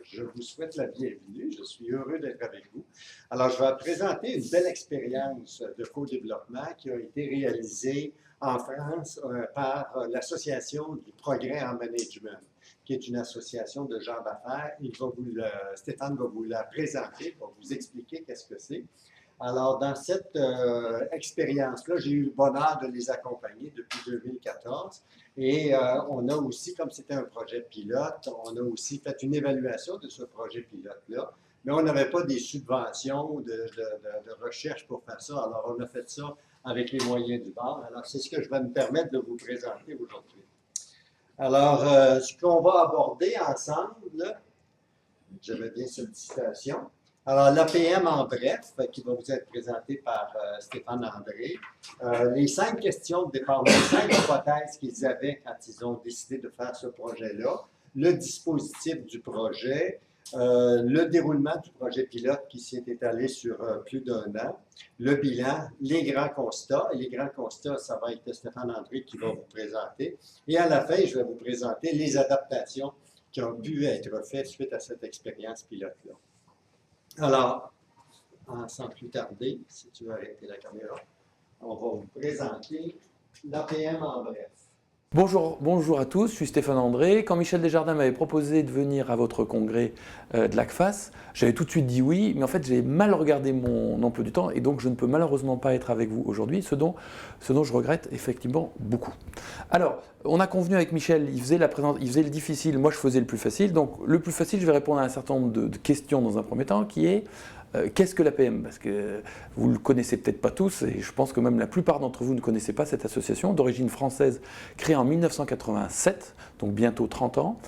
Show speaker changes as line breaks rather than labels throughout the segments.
je vous souhaite la bienvenue. Je suis heureux d'être avec vous. Alors, je vais vous présenter une belle expérience de co-développement qui a été réalisée en France par l'Association du progrès en management, qui est une association de gens d'affaires. Stéphane va vous la présenter, va vous expliquer qu'est-ce que c'est. Alors, dans cette expérience-là, j'ai eu le bonheur de les accompagner depuis 2014. Et on a aussi, comme c'était un projet pilote, on a aussi fait une évaluation de ce projet pilote-là. Mais on n'avait pas des subventions de recherche pour faire ça. Alors, on a fait ça avec les moyens du bord. Alors, c'est ce que je vais me permettre de vous présenter aujourd'hui. Alors, ce qu'on va aborder ensemble, j'avais bien cette citation. Alors, l'APM en bref, qui va vous être présenté par Stéphane André. Les 5 questions de départ, les 5 hypothèses qu'ils avaient quand ils ont décidé de faire ce projet-là, le dispositif du projet, le déroulement du projet pilote qui s'est étalé sur plus d'1 an, le bilan, les grands constats. Et les grands constats, ça va être Stéphane André qui va vous présenter. Et à la fin, je vais vous présenter les adaptations qui ont pu être faites suite à cette expérience pilote-là. Alors, sans plus tarder, si tu veux arrêter la caméra, on va vous présenter l'APM en bref.
Bonjour à tous, je suis Stéphane André. Quand Michel Desjardins m'avait proposé de venir à votre congrès de l'ACFAS, j'avais tout de suite dit oui, mais en fait j'ai mal regardé mon emploi du temps et donc je ne peux malheureusement pas être avec vous aujourd'hui, ce dont je regrette effectivement beaucoup. Alors, on a convenu avec Michel, il faisait le difficile, moi je faisais le plus facile. Donc le plus facile, je vais répondre à un certain nombre de questions dans un premier temps, qui est qu'est-ce que l'APM? Parce que vous ne le connaissez peut-être pas tous, et je pense que même la plupart d'entre vous ne connaissez pas cette association d'origine française créée en 1987, donc bientôt 30 ans.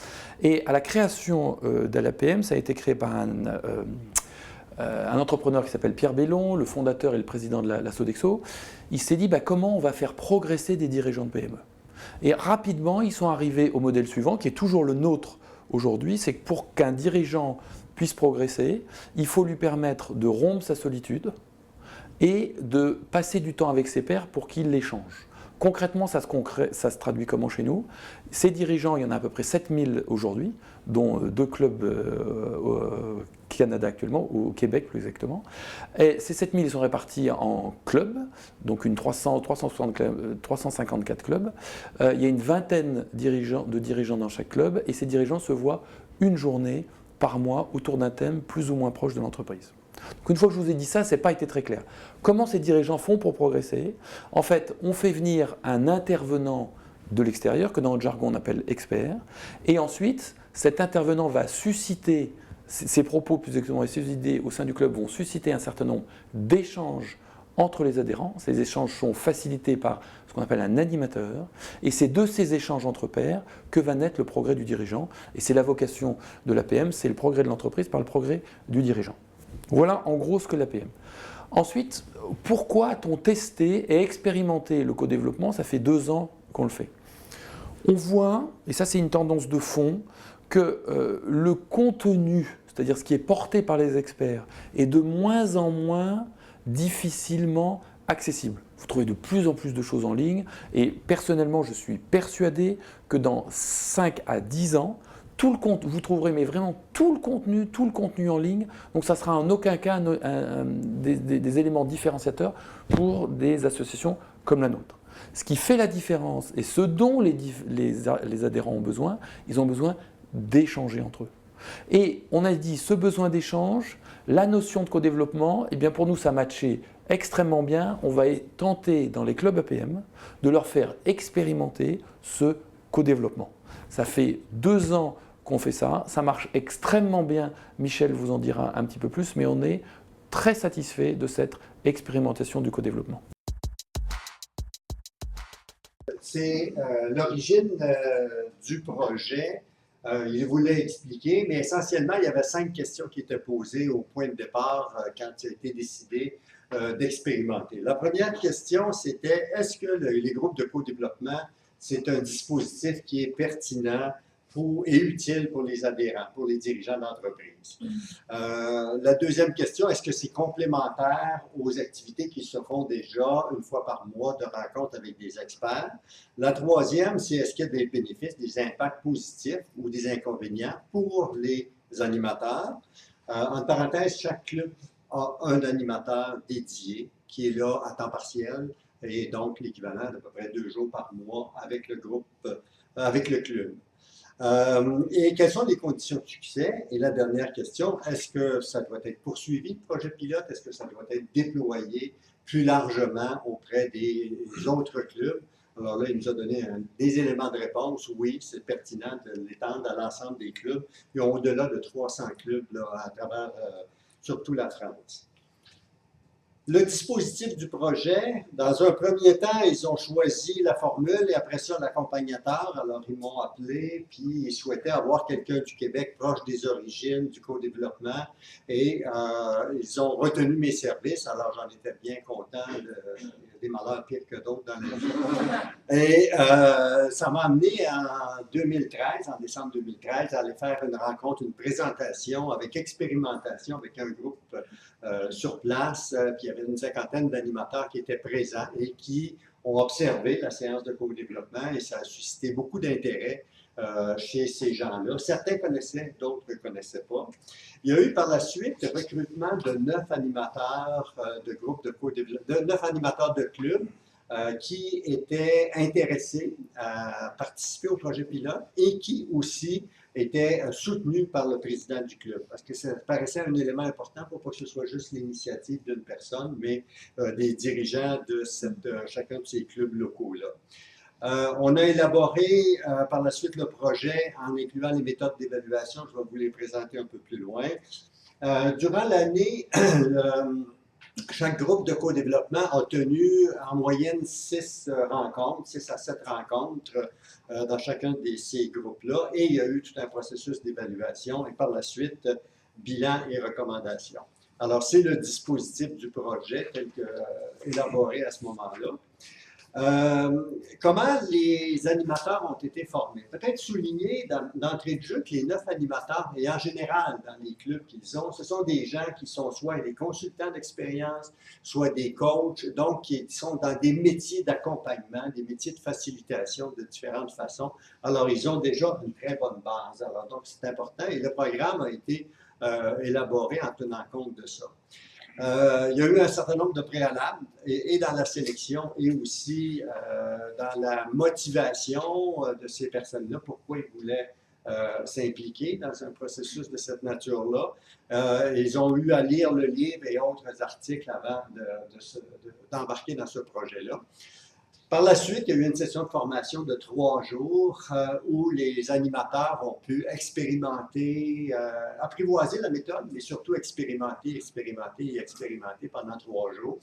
Et à la création de l'APM, ça a été créé par un entrepreneur qui s'appelle Pierre Bellon, le fondateur et le président de la Sodexo. Il s'est dit comment on va faire progresser des dirigeants de PME. Et rapidement, ils sont arrivés au modèle suivant, qui est toujours le nôtre aujourd'hui, c'est que pour qu'un dirigeant puisse progresser, il faut lui permettre de rompre sa solitude et de passer du temps avec ses pairs pour qu'il les change. Concrètement, ça se traduit comment chez nous? Ces dirigeants, il y en a à peu près 7000 aujourd'hui, dont 2 clubs au Canada actuellement, au Québec plus exactement. Et ces 7000, ils sont répartis en clubs, donc une 354 clubs. Il y a une vingtaine de dirigeants dans chaque club, et ces dirigeants se voient une journée par mois autour d'un thème plus ou moins proche de l'entreprise. Donc une fois que je vous ai dit ça, ça n'a pas été très clair. Comment ces dirigeants font pour progresser? En fait, on fait venir un intervenant de l'extérieur, que dans notre jargon on appelle expert, et ensuite cet intervenant va susciter, ses propos plus exactement et ses idées au sein du club vont susciter un certain nombre d'échanges entre les adhérents. Ces échanges sont facilités par ce qu'on appelle un animateur, et c'est de ces échanges entre pairs que va naître le progrès du dirigeant, et c'est la vocation de l'APM, c'est le progrès de l'entreprise par le progrès du dirigeant. Voilà en gros ce que l'APM. Ensuite, pourquoi a-t-on testé et expérimenté le co-développement? Ça fait 2 ans qu'on le fait. On voit, et ça c'est une tendance de fond, que le contenu, c'est-à-dire ce qui est porté par les experts, est de moins en moins difficilement accessible. Vous trouvez de plus en plus de choses en ligne, et personnellement je suis persuadé que dans 5 à 10 ans, vous trouverez mais vraiment tout le contenu en ligne, donc ça sera en aucun cas des éléments différenciateurs pour des associations comme la nôtre. Ce qui fait la différence et ce dont les adhérents ont besoin, ils ont besoin d'échanger entre eux. Et on a dit ce besoin d'échange, la notion de co-développement, eh bien pour nous ça matchait extrêmement bien. On va tenter dans les clubs APM de leur faire expérimenter ce co-développement. Ça fait 2 ans qu'on fait ça, ça marche extrêmement bien, Michel vous en dira un petit peu plus, mais on est très satisfait de cette expérimentation du co-développement.
C'est l'origine du projet. Il vous l'a expliqué, mais essentiellement, il y avait 5 questions qui étaient posées au point de départ quand il a été décidé d'expérimenter. La première question, c'était est-ce que les groupes de co-développement, c'est un dispositif qui est pertinent et utile pour les adhérents, pour les dirigeants d'entreprise. La deuxième question, est-ce que c'est complémentaire aux activités qui se font déjà une fois par mois de rencontres avec des experts? La troisième, c'est est-ce qu'il y a des bénéfices, des impacts positifs ou des inconvénients pour les animateurs. En parenthèse, chaque club a un animateur dédié qui est là à temps partiel et donc l'équivalent d'à peu près 2 jours par mois avec le groupe, avec le club. Et quelles sont les conditions de succès? Et la dernière question, est-ce que ça doit être poursuivi, le projet pilote? Est-ce que ça doit être déployé plus largement auprès des autres clubs? Alors là, il nous a donné des éléments de réponse. Oui, c'est pertinent de l'étendre à l'ensemble des clubs. Il y a au-delà de 300 clubs là, à travers surtout la France. Le dispositif du projet, dans un premier temps, ils ont choisi la formule et après ça, l'accompagnateur. Alors, ils m'ont appelé, puis ils souhaitaient avoir quelqu'un du Québec proche des origines, du co-développement, et ils ont retenu mes services. Alors, j'en étais bien content. Il y a des malheurs pires que d'autres dans la vie. Et ça m'a amené en 2013, en décembre 2013, à aller faire une rencontre, une présentation avec expérimentation, avec un groupe sur place, puis il y avait une cinquantaine d'animateurs qui étaient présents et qui ont observé la séance de co-développement et ça a suscité beaucoup d'intérêt chez ces gens-là. Certains connaissaient, d'autres ne connaissaient pas. Il y a eu par la suite le recrutement de 9 animateurs de groupes de co-développement, de 9 animateurs de clubs qui étaient intéressés à participer au projet pilote et qui aussi étaient soutenus par le président du club. Parce que ça paraissait un élément important pour pas que ce soit juste l'initiative d'une personne, mais des dirigeants de chacun de ces clubs locaux-là. On a élaboré par la suite le projet en incluant les méthodes d'évaluation. Je vais vous les présenter un peu plus loin. Durant l'année, chaque groupe de co-développement a tenu en moyenne 6 rencontres, 6 à 7 rencontres dans chacun de ces groupes-là. Et il y a eu tout un processus d'évaluation et par la suite, bilan et recommandations. Alors, c'est le dispositif du projet tel qu'élaboré à ce moment-là. Comment les animateurs ont été formés? Peut-être souligner d'entrée de jeu que les 9 animateurs, et en général dans les clubs qu'ils ont, ce sont des gens qui sont soit des consultants d'expérience, soit des coachs, donc qui sont dans des métiers d'accompagnement, des métiers de facilitation de différentes façons. Alors, ils ont déjà une très bonne base. Alors, donc, c'est important et le programme a été élaboré en tenant compte de ça. Il y a eu un certain nombre de préalables et dans la sélection et aussi dans la motivation de ces personnes-là, pourquoi ils voulaient s'impliquer dans un processus de cette nature-là. Ils ont eu à lire le livre et autres articles avant d'embarquer dans ce projet-là. Par la suite, il y a eu une session de formation de 3 jours où les animateurs ont pu expérimenter, apprivoiser la méthode, mais surtout expérimenter pendant 3 jours.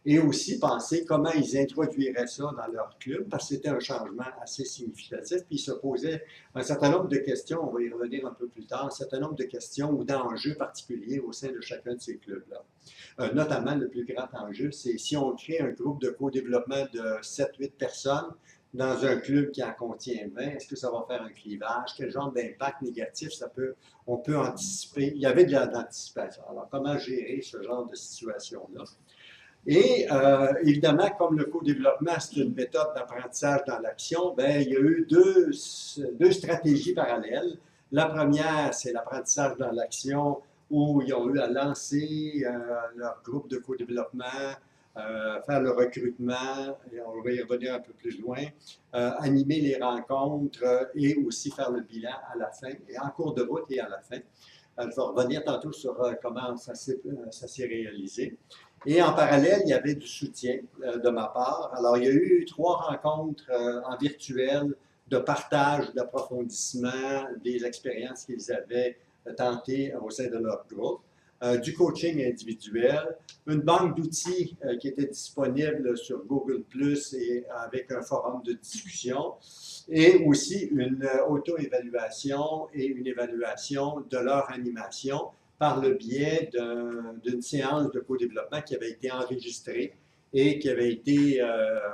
Et aussi penser comment ils introduiraient ça dans leur club, parce que c'était un changement assez significatif. Puis ils se posaient un certain nombre de questions, on va y revenir un peu plus tard, un certain nombre de questions ou d'enjeux particuliers au sein de chacun de ces clubs-là. Notamment, le plus grand enjeu, c'est si on crée un groupe de co-développement de 7-8 personnes dans un club qui en contient 20, est-ce que ça va faire un clivage? Quel genre d'impact négatif on peut anticiper? Il y avait de l'anticipation. Alors, comment gérer ce genre de situation-là? Et évidemment, comme le co-développement, c'est une méthode d'apprentissage dans l'action, bien, il y a eu deux stratégies parallèles. La première, c'est l'apprentissage dans l'action, où ils ont eu à lancer leur groupe de co-développement, faire le recrutement, et on va y revenir un peu plus loin, animer les rencontres et aussi faire le bilan à la fin, et en cours de route et à la fin. Je vais revenir tantôt sur comment ça s'est réalisé. Et en parallèle, il y avait du soutien de ma part. Alors, il y a eu 3 rencontres en virtuel de partage, d'approfondissement des expériences qu'ils avaient tentées au sein de leur groupe, du coaching individuel, une banque d'outils qui était disponible sur Google+, et avec un forum de discussion, et aussi une auto-évaluation et une évaluation de leur animation par le biais d'une séance de co-développement qui avait été enregistrée et qui avait été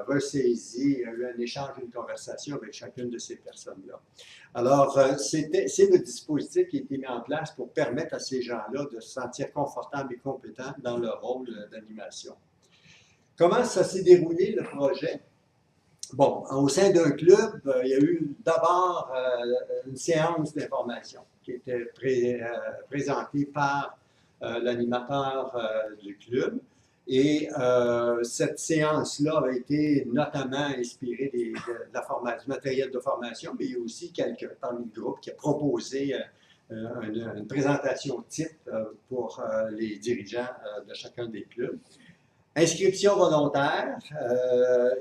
ressaisie. Il y a eu un échange, une conversation avec chacune de ces personnes-là. Alors, c'est le dispositif qui a été mis en place pour permettre à ces gens-là de se sentir confortables et compétents dans leur rôle d'animation. Comment ça s'est déroulé, le projet? Bon, au sein d'un club, il y a eu d'abord une séance d'information qui était présentée par l'animateur du club. Et cette séance-là a été notamment inspirée du matériel de formation, mais il y a aussi quelqu'un parmi le groupe qui a proposé une présentation type pour les dirigeants de chacun des clubs. Inscription volontaire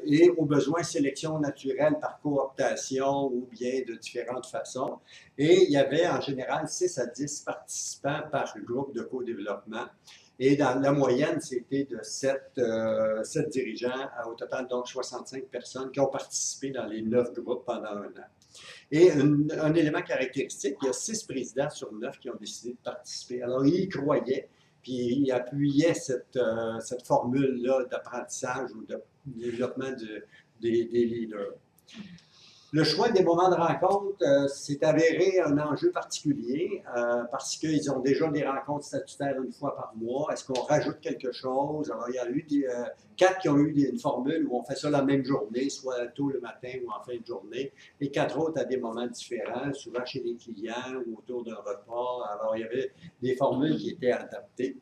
et au besoin sélection naturelle par cooptation ou bien de différentes façons. Et il y avait en général 6 à 10 participants par groupe de co-développement. Et dans la moyenne, c'était de 7 dirigeants, au total donc 65 personnes qui ont participé dans les 9 groupes pendant un an. Et un élément caractéristique, il y a 6 présidents sur 9 qui ont décidé de participer. Alors, ils y croyaient. Puis il appuyait cette formule-là d'apprentissage ou de développement des leaders. Le choix des moments de rencontre s'est avéré un enjeu particulier parce qu'ils ont déjà des rencontres statutaires une fois par mois. Est-ce qu'on rajoute quelque chose? Alors, il y a eu 4 qui ont eu une formule où on fait ça la même journée, soit tôt le matin ou en fin de journée, et 4 autres à des moments différents, souvent chez les clients ou autour d'un repas. Alors, il y avait des formules qui étaient adaptées.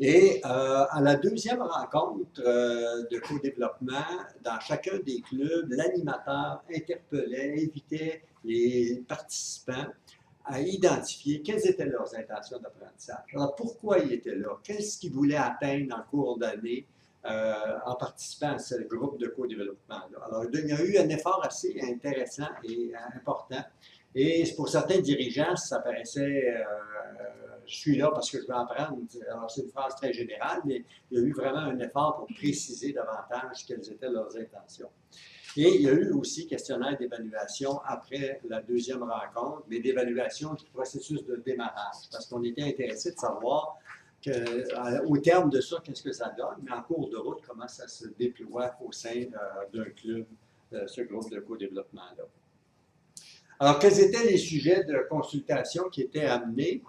Et à la deuxième rencontre de co-développement, dans chacun des clubs, l'animateur interpellait, invitait les participants à identifier quelles étaient leurs intentions d'apprentissage. Alors, pourquoi ils étaient là? Qu'est-ce qu'ils voulaient atteindre en cours d'année en participant à ce groupe de co-développement-là? Alors, il y a eu un effort assez intéressant et important. Et pour certains dirigeants, ça paraissait je suis là parce que je veux apprendre. Alors, c'est une phrase très générale, mais il y a eu vraiment un effort pour préciser davantage quelles étaient leurs intentions. Et il y a eu aussi questionnaire d'évaluation après la deuxième rencontre, mais d'évaluation du processus de démarrage, parce qu'on était intéressé de savoir au terme de ça, qu'est-ce que ça donne, mais en cours de route, comment ça se déploie au sein d'un club, ce groupe de co-développement-là. Alors, quels étaient les sujets de consultation qui étaient amenés?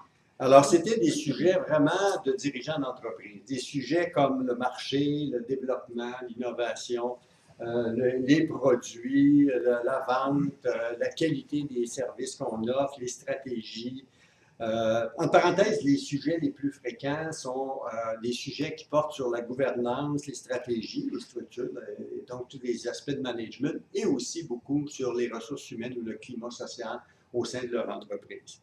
Alors, c'était des sujets vraiment de dirigeants d'entreprise, des sujets comme le marché, le développement, l'innovation, les produits, la vente, la qualité des services qu'on offre, les stratégies. En parenthèse, les sujets les plus fréquents sont des sujets qui portent sur la gouvernance, les stratégies, les structures, donc tous les aspects de management, et aussi beaucoup sur les ressources humaines ou le climat social au sein de leur entreprise.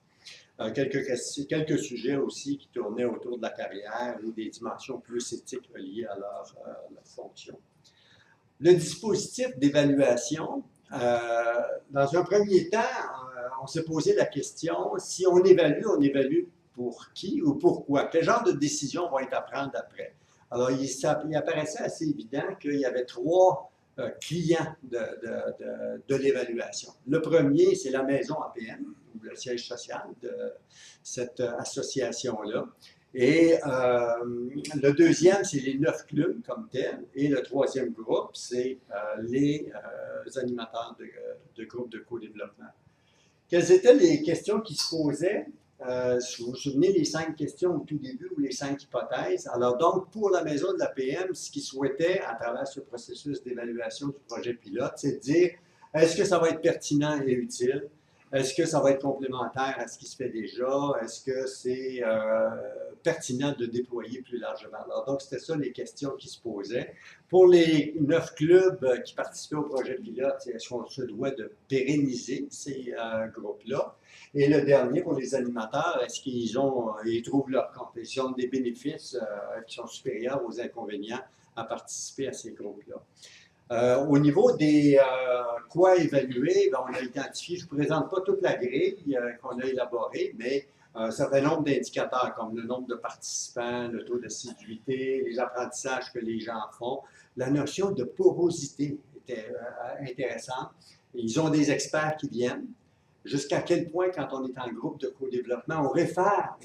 Quelques sujets aussi qui tournaient autour de la carrière ou des dimensions plus éthiques liées à leur fonction. Le dispositif d'évaluation, dans un premier temps, on s'est posé la question, si on évalue pour qui ou pourquoi? Quel genre de décisions vont être à prendre après? Alors, il apparaissait assez évident qu'il y avait 3 clients de l'évaluation. Le premier, c'est la maison APM, ou le siège social de cette association-là. Et le deuxième, c'est les 9 clubs comme tels. Et le troisième groupe, c'est les animateurs de groupes de co-développement. Quelles étaient les questions qui se posaient? Si vous vous souvenez, les 5 questions au tout début ou les 5 hypothèses. Alors donc, pour la maison de l'APM, ce qu'ils souhaitaient à travers ce processus d'évaluation du projet pilote, c'est de dire, est-ce que ça va être pertinent et utile? Est-ce que ça va être complémentaire à ce qui se fait déjà? Est-ce que c'est pertinent de déployer plus largement? Alors, donc, c'était ça les questions qui se posaient. Pour les 9 clubs qui participaient au projet pilote, est-ce qu'on se doit de pérenniser ces groupes-là? Et le dernier, pour les animateurs, est-ce qu'ils trouvent leur compte? Est-ce qu'ils ont des bénéfices qui sont supérieurs aux inconvénients à participer à ces groupes-là? Au niveau des quoi évaluer, on a identifié, je ne vous présente pas toute la grille qu'on a élaborée, mais un certain nombre d'indicateurs comme le nombre de participants, le taux d'assiduité, les apprentissages que les gens font. La notion de porosité était intéressante. Ils ont des experts qui viennent. Jusqu'à quel point, quand on est en groupe de co-développement, on réfère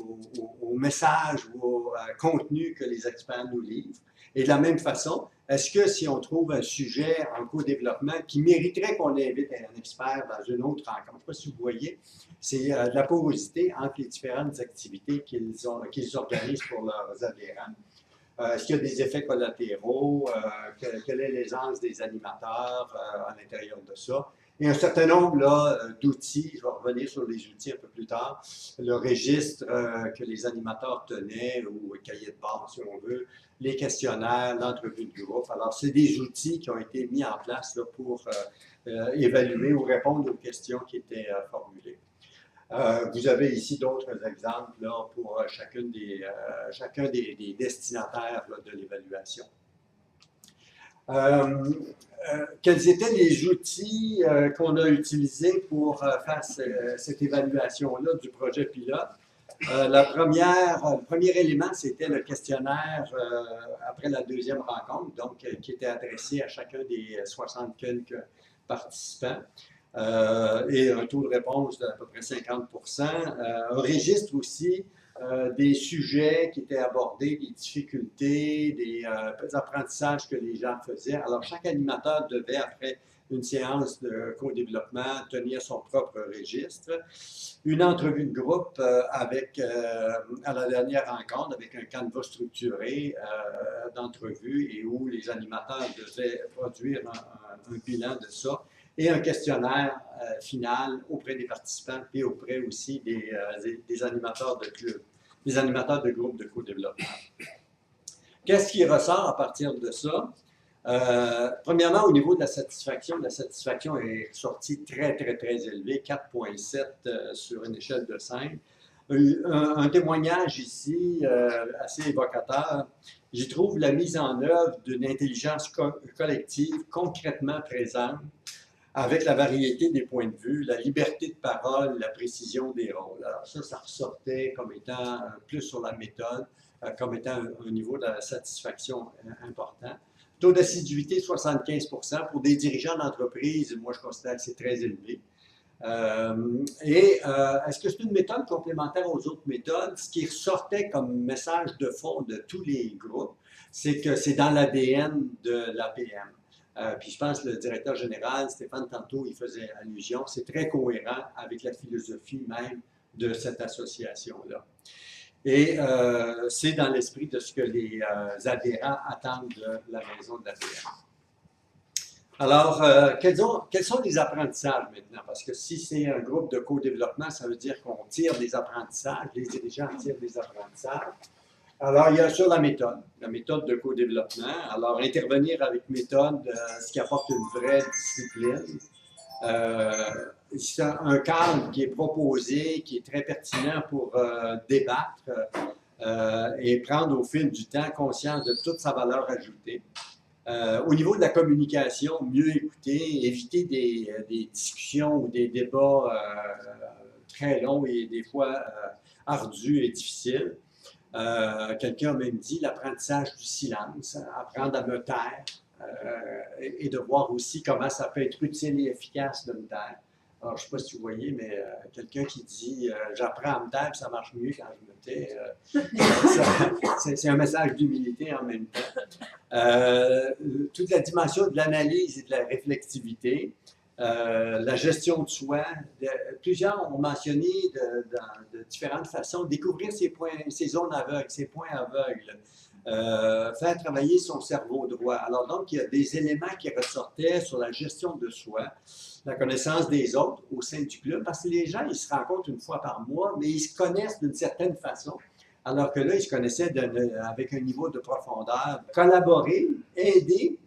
au message ou au contenu que les experts nous livrent. Et de la même façon, est-ce que si on trouve un sujet en co-développement qui mériterait qu'on invite un expert dans une autre rencontre, je ne sais pas si vous voyez, c'est de la porosité entre les différentes activités qu'ils organisent pour leurs adhérents. Est-ce qu'il y a des effets collatéraux? Quelle est l'aisance des animateurs à l'intérieur de ça? Et un certain nombre d'outils, je vais revenir sur les outils un peu plus tard, le registre que les animateurs tenaient, ou le cahier de bord si on veut, les questionnaires, l'entrevue de groupe. Alors, c'est des outils qui ont été mis en place là, pour évaluer ou répondre aux questions qui étaient formulées. Vous avez ici d'autres exemples là, pour chacun des destinataires là, de l'évaluation. Quels étaient les outils qu'on a utilisés pour faire cette évaluation-là du projet pilote? Le premier élément, c'était le questionnaire après la deuxième rencontre, donc qui était adressé à chacun des 60 quelques participants. Et un taux de réponse d'à peu près 50%. Un registre aussi des sujets qui étaient abordés, des difficultés, des apprentissages que les gens faisaient. Alors, chaque animateur devait, après une séance de co-développement, tenir son propre registre. Une entrevue de groupe à la dernière rencontre, avec un canevas structuré d'entrevue et où les animateurs devaient produire un bilan de ça. Et un questionnaire final auprès des participants et auprès aussi des animateurs de club, des animateurs de groupes de co-développement. Qu'est-ce qui ressort à partir de ça? Premièrement, au niveau de la satisfaction est sortie très, très, très élevée, 4,7 sur une échelle de 5. Un témoignage ici assez évocateur. J'y trouve la mise en œuvre d'une intelligence collective concrètement présente, avec la variété des points de vue, la liberté de parole, la précision des rôles. Alors ça ressortait comme étant plus sur la méthode, comme étant un niveau de satisfaction important. Taux d'assiduité, 75%. Pour des dirigeants d'entreprise, moi je considère que c'est très élevé. Est-ce que c'est une méthode complémentaire aux autres méthodes? Ce qui ressortait comme message de fond de tous les groupes, c'est que c'est dans l'ADN de l'APM. Puis je pense que le directeur général, Stéphane, tantôt, il faisait allusion, c'est très cohérent avec la philosophie même de cette association-là. Et c'est dans l'esprit de ce que les adhérents attendent de la maison de l'APM. Alors, quels sont les apprentissages maintenant? Parce que si c'est un groupe de co-développement, ça veut dire qu'on tire des apprentissages, les dirigeants tirent des apprentissages. Alors, il y a sur la méthode de co-développement. Alors, intervenir avec méthode, ce qui apporte une vraie discipline. C'est un cadre qui est proposé, qui est très pertinent pour débattre et prendre au fil du temps conscience de toute sa valeur ajoutée. Au niveau de la communication, mieux écouter, éviter des discussions ou des débats très longs et des fois ardus et difficiles. Quelqu'un a même dit l'apprentissage du silence, apprendre à me taire et de voir aussi comment ça peut être utile et efficace de me taire. Alors, je ne sais pas si vous voyez, mais quelqu'un qui dit j'apprends à me taire, ça marche mieux quand je me tais. C'est un message d'humilité en même temps. Toute la dimension de l'analyse et de la réflexivité. La gestion de soi. Plusieurs ont mentionné de différentes façons découvrir ses zones aveugles, ses points aveugles, faire travailler son cerveau droit. Alors donc, il y a des éléments qui ressortaient sur la gestion de soi, la connaissance des autres au sein du club, parce que les gens, ils se rencontrent une fois par mois, mais ils se connaissent d'une certaine façon, alors que là, ils se connaissaient avec un niveau de profondeur. Collaborer, aider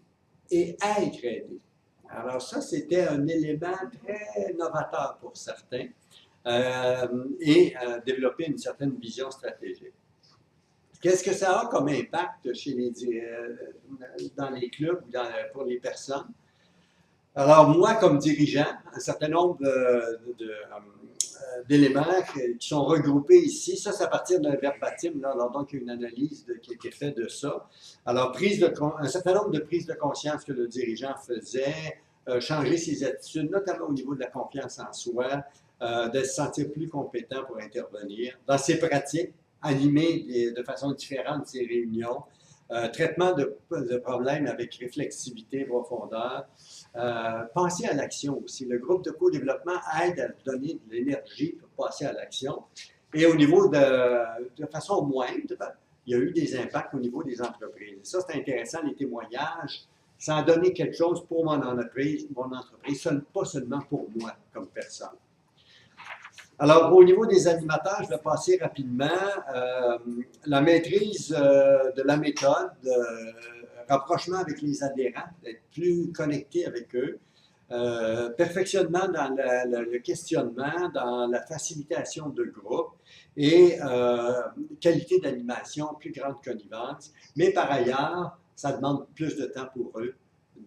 et être aidé. Alors ça, c'était un élément très novateur pour certains et développer une certaine vision stratégique. Qu'est-ce que ça a comme impact dans les clubs ou pour les personnes? Alors moi, comme dirigeant, un certain nombre d'éléments qui sont regroupés ici, ça c'est à partir d'un verbatim, là, alors donc il y a une analyse qui a été faite de ça. Alors un certain nombre de prises de conscience que le dirigeant faisait, changer ses attitudes, notamment au niveau de la confiance en soi, de se sentir plus compétent pour intervenir. Dans ses pratiques, animer de façon différente ses réunions, traitement de problèmes avec réflexivité, profondeur, penser à l'action aussi. Le groupe de co-développement aide à donner de l'énergie pour passer à l'action. Et au niveau de façon moindre, il y a eu des impacts au niveau des entreprises. Et ça, c'est intéressant, les témoignages. Ça a donné quelque chose pour mon entreprise, pas seulement pour moi comme personne. Alors, au niveau des animateurs, je vais passer rapidement. La maîtrise de la méthode, rapprochement avec les adhérents, d'être plus connecté avec eux, perfectionnement dans le questionnement, dans la facilitation de groupe et qualité d'animation, plus grande connivence. Mais par ailleurs, ça demande plus de temps pour eux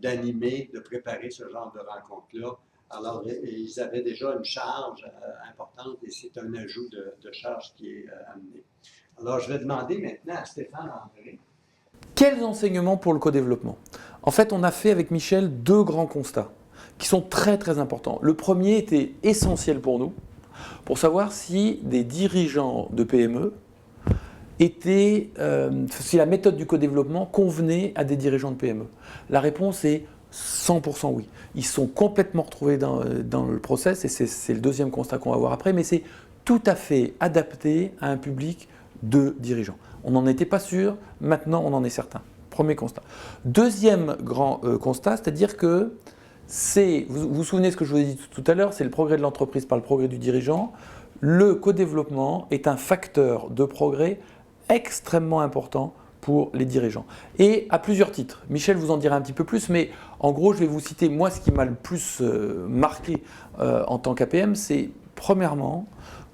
d'animer, de préparer ce genre de rencontre-là. Alors, ils avaient déjà une charge importante et c'est un ajout de charge qui est amené. Alors, je vais demander maintenant à Stéphane André.
Quels enseignements pour le co-développement? En fait, on a fait avec Michel 2 grands constats qui sont très très importants. Le premier était essentiel pour nous, pour savoir si des dirigeants de PME si la méthode du co-développement convenait à des dirigeants de PME. La réponse est 100% oui. Ils sont complètement retrouvés dans le process et c'est le deuxième constat qu'on va voir après, mais c'est tout à fait adapté à un public de dirigeants. On n'en était pas sûr, maintenant on en est certain. Premier constat. Deuxième grand constat, c'est-à-dire que vous vous souvenez de ce que je vous ai dit tout à l'heure, c'est le progrès de l'entreprise par le progrès du dirigeant. Le co-développement est un facteur de progrès extrêmement important pour les dirigeants. Et à plusieurs titres. Michel vous en dira un petit peu plus, mais en gros, je vais vous citer, moi, ce qui m'a le plus marqué en tant qu'APM, c'est premièrement,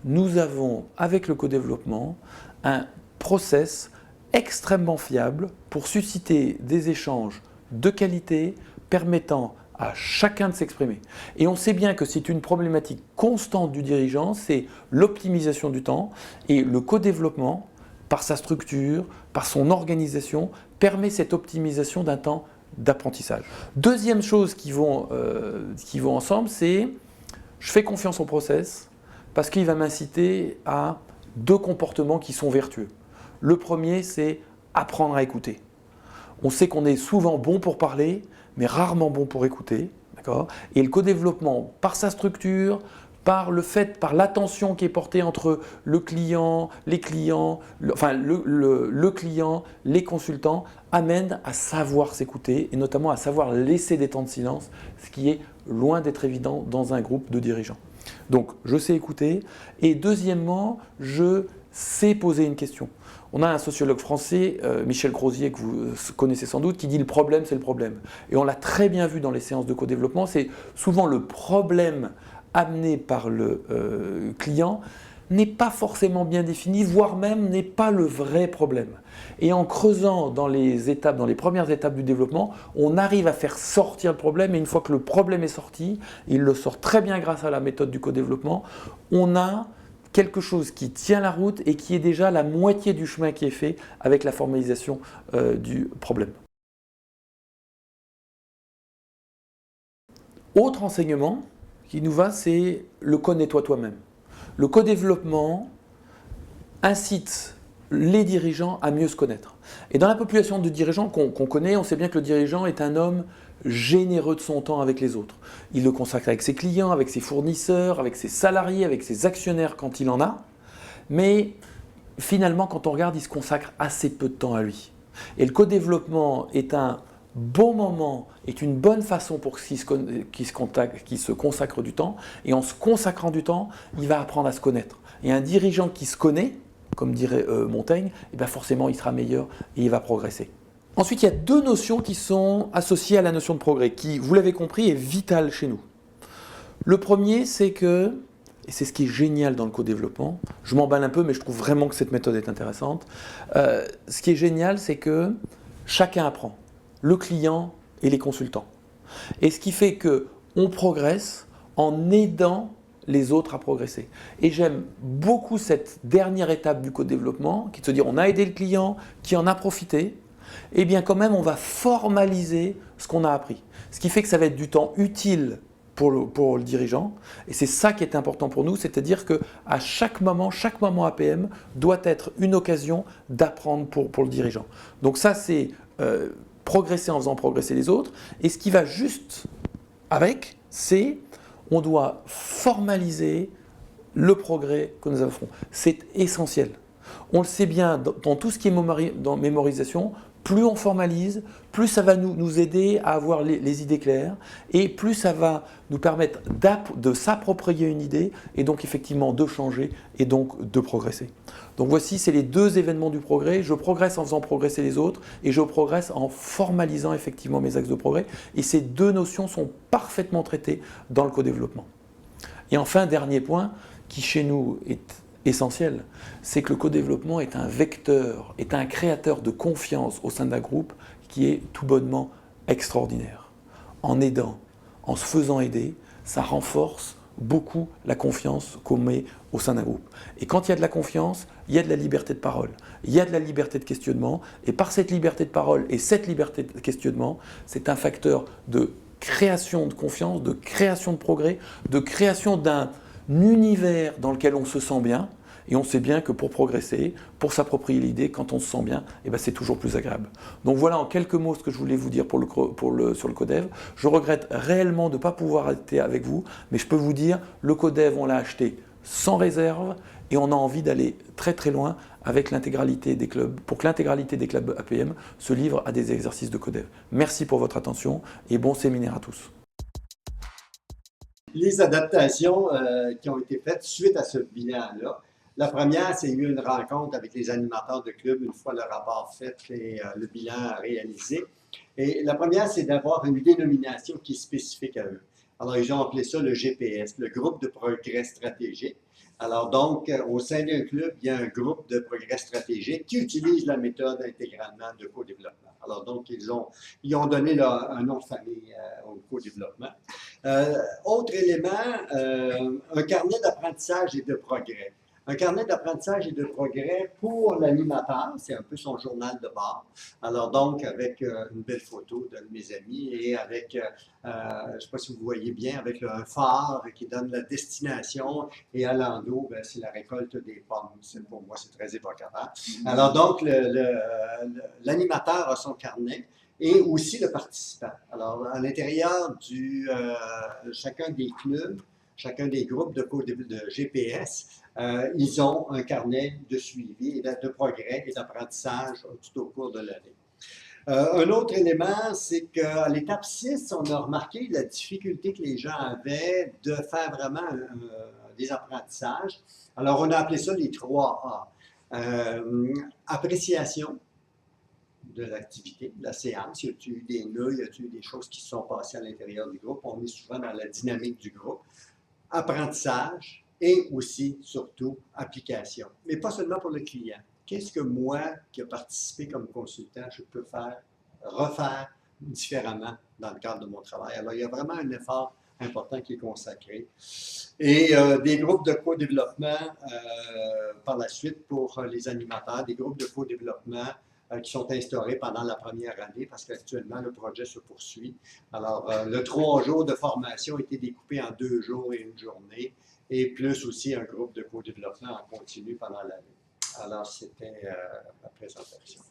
nous avons, avec le co-développement, un process extrêmement fiable pour susciter des échanges de qualité permettant à chacun de s'exprimer. Et on sait bien que c'est une problématique constante du dirigeant, c'est l'optimisation du temps et le co-développement, par sa structure, par son organisation, permet cette optimisation d'un temps d'apprentissage. Deuxième chose qui vont ensemble, c'est je fais confiance au process parce qu'il va m'inciter à 2 comportements qui sont vertueux. Le premier, c'est apprendre à écouter. On sait qu'on est souvent bon pour parler, mais rarement bon pour écouter. D'accord ? Et le co-développement, par sa structure, par l'attention qui est portée entre le client, les clients, le client, les consultants, amène à savoir s'écouter et notamment à savoir laisser des temps de silence, ce qui est loin d'être évident dans un groupe de dirigeants. Donc, je sais écouter et deuxièmement, je sais poser une question. On a un sociologue français, Michel Crozier, que vous connaissez sans doute, qui dit « le problème, c'est le problème ». Et on l'a très bien vu dans les séances de co-développement, c'est souvent le problème amené par le client n'est pas forcément bien défini, voire même n'est pas le vrai problème. Et en creusant dans les premières étapes du développement, on arrive à faire sortir le problème et une fois que le problème est sorti, il le sort très bien grâce à la méthode du co-développement, on a quelque chose qui tient la route et qui est déjà la moitié du chemin qui est fait avec la formalisation du problème. Autre enseignement qui nous va, c'est le connais-toi toi-même. Le co-développement incite les dirigeants à mieux se connaître. Et dans la population de dirigeants qu'on connaît, on sait bien que le dirigeant est un homme généreux de son temps avec les autres. Il le consacre avec ses clients, avec ses fournisseurs, avec ses salariés, avec ses actionnaires quand il en a. Mais finalement, quand on regarde, il se consacre assez peu de temps à lui. Et le co-développement est un bon moment, est une bonne façon pour qu'il se consacre du temps. Et en se consacrant du temps, il va apprendre à se connaître. Et un dirigeant qui se connaît, comme dirait Montaigne, eh bien forcément il sera meilleur et il va progresser. Ensuite, il y a 2 notions qui sont associées à la notion de progrès, qui, vous l'avez compris, est vitale chez nous. Le premier, c'est que, et c'est ce qui est génial dans le co-développement, je m'emballe un peu, mais je trouve vraiment que cette méthode est intéressante. Ce qui est génial, c'est que chacun apprend, le client et les consultants. Et ce qui fait qu'on progresse en aidant les autres à progresser. Et j'aime beaucoup cette dernière étape du co-développement, qui est de se dire on a aidé le client, qui en a profité, et bien quand même on va formaliser ce qu'on a appris. Ce qui fait que ça va être du temps utile pour le dirigeant, et c'est ça qui est important pour nous, c'est-à-dire qu'à chaque moment APM doit être une occasion d'apprendre pour le dirigeant. Donc ça c'est progresser en faisant progresser les autres, et ce qui va juste avec, c'est on doit formaliser le progrès que nous avons. C'est essentiel. On le sait bien, dans tout ce qui est dans mémorisation, plus on formalise, plus ça va nous aider à avoir les idées claires et plus ça va nous permettre de s'approprier une idée et donc effectivement de changer et donc de progresser. Donc voici, c'est les deux événements du progrès. Je progresse en faisant progresser les autres et je progresse en formalisant effectivement mes axes de progrès. Et ces deux notions sont parfaitement traitées dans le co-développement. Et enfin, dernier point qui chez nous est essentiel, c'est que le co-développement est un vecteur, est un créateur de confiance au sein d'un groupe qui est tout bonnement extraordinaire. En aidant, en se faisant aider, ça renforce beaucoup la confiance qu'on met au sein d'un groupe. Et quand il y a de la confiance, il y a de la liberté de parole, il y a de la liberté de questionnement, et par cette liberté de parole et cette liberté de questionnement, c'est un facteur de création de confiance, de création de progrès, de création d'un univers dans lequel on se sent bien, et on sait bien que pour progresser, pour s'approprier l'idée, quand on se sent bien, eh ben c'est toujours plus agréable. Donc voilà en quelques mots ce que je voulais vous dire sur le Codev. Je regrette réellement de ne pas pouvoir être avec vous, mais je peux vous dire, le Codev, on l'a acheté sans réserve, et on a envie d'aller très très loin avec l'intégralité des clubs, pour que l'intégralité des clubs APM se livre à des exercices de Codev. Merci pour votre attention, et bon séminaire à tous.
Les adaptations qui ont été faites suite à ce bilan-là. La première, c'est eu une rencontre avec les animateurs de club une fois le rapport fait et le bilan réalisé. Et la première, c'est d'avoir une dénomination qui est spécifique à eux. Alors, ils ont appelé ça le GPS, le groupe de progrès stratégique. Alors donc, au sein d'un club, il y a un groupe de progrès stratégique qui utilise la méthode intégralement de co-développement. Alors donc, ils ont donné un nom de famille au co-développement. Autre élément, un carnet d'apprentissage et de progrès. Un carnet d'apprentissage et de progrès pour l'animateur, c'est un peu son journal de bord. Alors donc, avec une belle photo de mes amis et avec, je ne sais pas si vous voyez bien, avec un phare qui donne la destination et à l'endos, c'est la récolte des pommes. Pour moi, c'est très évocateur. Alors donc, l'animateur a son carnet et aussi le participant. Alors, à l'intérieur chacun des clubs, chacun des groupes de GPS, ils ont un carnet de suivi et de progrès et d'apprentissage tout au cours de l'année. Un autre élément, c'est qu'à l'étape 6, on a remarqué la difficulté que les gens avaient de faire vraiment des apprentissages. Alors, on a appelé ça les 3A. Appréciation de l'activité, de la séance. Y a-t-il eu des nœuds, y a-t-il eu des choses qui se sont passées à l'intérieur du groupe? On est souvent dans la dynamique du groupe. Apprentissage et aussi, surtout, application. Mais pas seulement pour le client. Qu'est-ce que moi, qui ai participé comme consultant, je peux refaire différemment dans le cadre de mon travail? Alors, il y a vraiment un effort important qui est consacré. Et des groupes de co-développement par la suite pour les animateurs, des groupes de co-développement qui sont instaurés pendant la première année parce qu'actuellement, le projet se poursuit. Alors, le 3 jours de formation a été découpé en 2 jours et 1 journée et plus aussi un groupe de co-développement en continu pendant l'année. Alors, c'était ma présentation.